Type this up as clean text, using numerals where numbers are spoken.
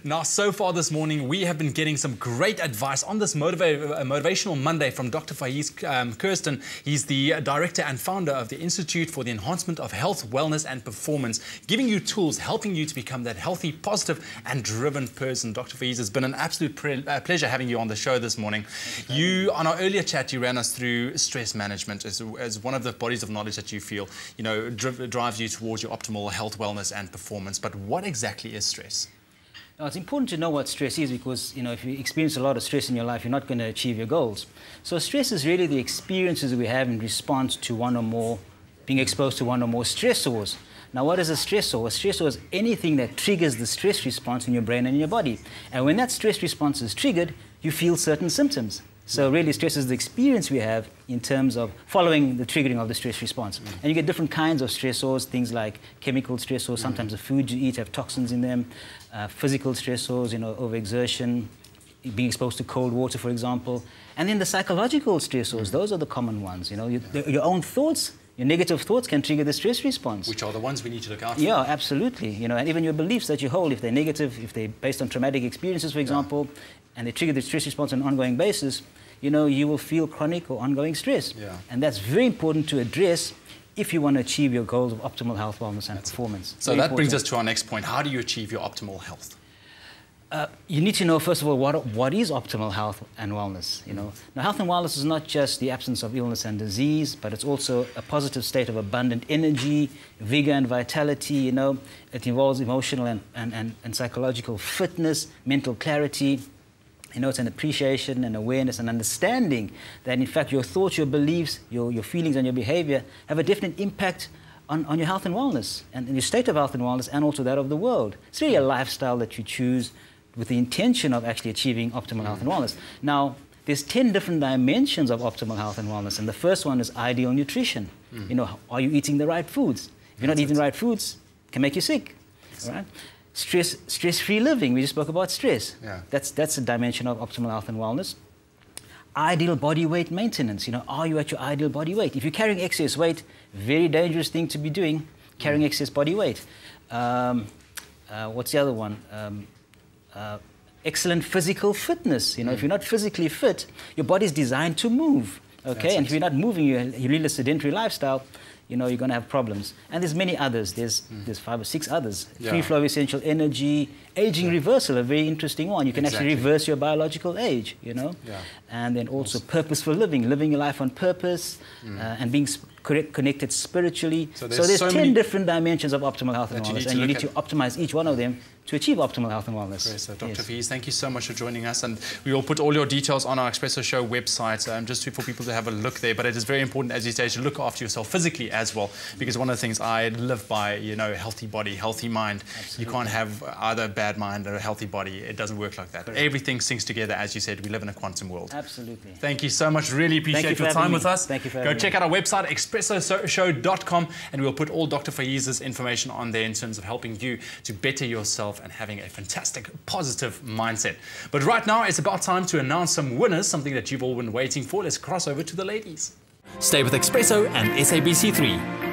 Now, so far this morning, we have been getting some great advice on this Motivational Monday from Dr. Faiez Kirsten. He's the director and founder of the Institute for the Enhancement of Health, Wellness and Performance, giving you tools, helping you to become that healthy, positive and driven person. Dr. Faiez, it's been an absolute pleasure having you on the show this morning. On our earlier chat, you ran us through stress management as one of the bodies of knowledge that you feel, drives you towards your optimal health, wellness and performance. But what exactly is stress? Now, it's important to know what stress is because, if you experience a lot of stress in your life, you're not going to achieve your goals. So stress is really the experiences we have in response to one or more, being exposed to one or more stressors. Now, what is a stressor? A stressor is anything that triggers the stress response in your brain and in your body. And when that stress response is triggered, you feel certain symptoms. So really, stress is the experience we have in terms of following the triggering of the stress response. And you get different kinds of stressors, things like chemical stressors. Sometimes the food you eat have toxins in them. Physical stressors, overexertion, being exposed to cold water, for example. And then the psychological stressors, those are the common ones. Your own thoughts, your negative thoughts can trigger the stress response. Which are the ones we need to look out for. Yeah, absolutely. And even your beliefs that you hold, if they're negative, if they're based on traumatic experiences, for example, and they trigger the stress response on an ongoing basis, you will feel chronic or ongoing stress. Yeah. And that's very important to address if you want to achieve your goals of optimal health, wellness and performance. So that brings us to our next point. How do you achieve your optimal health? You need to know, first of all, what is optimal health and wellness. Now, health and wellness is not just the absence of illness and disease, but it's also a positive state of abundant energy, vigor and vitality. It involves emotional and psychological fitness, mental clarity. It's an appreciation and awareness and understanding that, in fact, your thoughts, your beliefs, your feelings and your behavior have a definite impact on your health and wellness, and your state of health and wellness, and also that of the world. It's really a lifestyle that you choose with the intention of actually achieving optimal health and wellness. Now, there's 10 different dimensions of optimal health and wellness, and the first one is ideal nutrition. Are you eating the right foods? If you're not eating the right foods, it can make you sick. All right? Stress-free living. We just spoke about stress. Yeah. That's a dimension of optimal health and wellness. Ideal body weight maintenance. Are you at your ideal body weight? If you're carrying excess weight, very dangerous thing to be doing, carrying excess body weight. What's the other one? Excellent physical fitness. If you're not physically fit, your body's designed to move. Okay, and if you're not moving, you lead a sedentary lifestyle, you're going to have problems. And there's many others. There's 5 or 6 others. Yeah. Free flow of essential energy, aging reversal, a very interesting one. You can actually reverse your biological age, Yeah. And then also purposeful living your life on purpose, and being connected spiritually. So there's 10 different dimensions of optimal health and wellness, and you need to optimize each one of them to achieve optimal health and wellness. Great. So Dr. Faiez, thank you so much for joining us, and we will put all your details on our Expresso Show website, just for people to have a look there. But it is very important, as you say, to look after yourself physically as well, because one of the things I live by, healthy body, healthy mind. Absolutely. You can't have either a bad mind or a healthy body. It doesn't work like that. Correct. Everything syncs together, as you said. We live in a quantum world. Absolutely. Thank you so much. Really appreciate your time with us. Thank you for having me. Go check out our website, expressoshow.com, and we'll put all Dr. Faiez's information on there in terms of helping you to better yourself and having a fantastic, positive mindset. But right now, it's about time to announce some winners, something that you've all been waiting for. Let's cross over to the ladies. Stay with Expresso and SABC3.